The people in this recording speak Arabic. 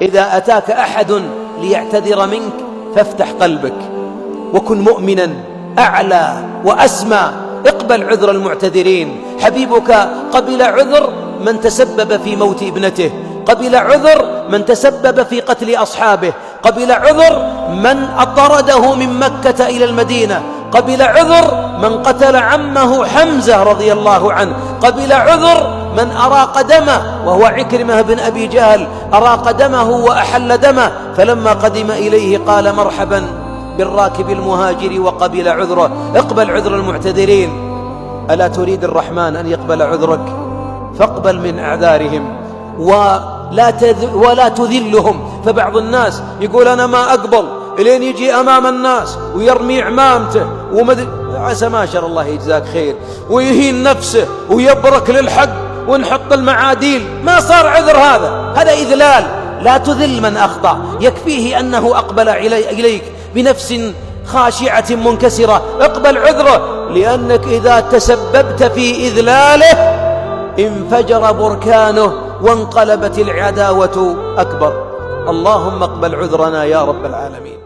إذا أتاك أحد ليعتذر منك فافتح قلبك وكن مؤمنا أعلى وأسمى. اقبل عذر المعتذرين. حبيبك قبل عذر من تسبب في موت ابنته، قبل عذر من تسبب في قتل أصحابه، قبل عذر من أطرده من مكة إلى المدينة، قبل عذر من قتل عمه حمزة رضي الله عنه، قبل عذر من أراق دمه وهو عكرمة بن أبي جهل، أراق دمه وأحل دمه، فلما قدم إليه قال مرحبا بالراكب المهاجر وقبل عذره. اقبل عذر المعتذرين. ألا تريد الرحمن أن يقبل عذرك؟ فاقبل من أعذارهم ولا تذلهم. فبعض الناس يقول أنا ما أقبل إلين يجي أمام الناس ويرمي عمامته عسى ما شاء الله يجزاك خير، ويهين نفسه ويبرك للحق ونحط المعاديل. ما صار عذر، هذا إذلال. لا تذل من أخطأ، يكفيه أنه أقبل إليك بنفس خاشعة منكسرة. اقبل عذره، لأنك إذا تسببت في إذلاله انفجر بركانه وانقلبت العداوة أكبر. اللهم اقبل عذرنا يا رب العالمين.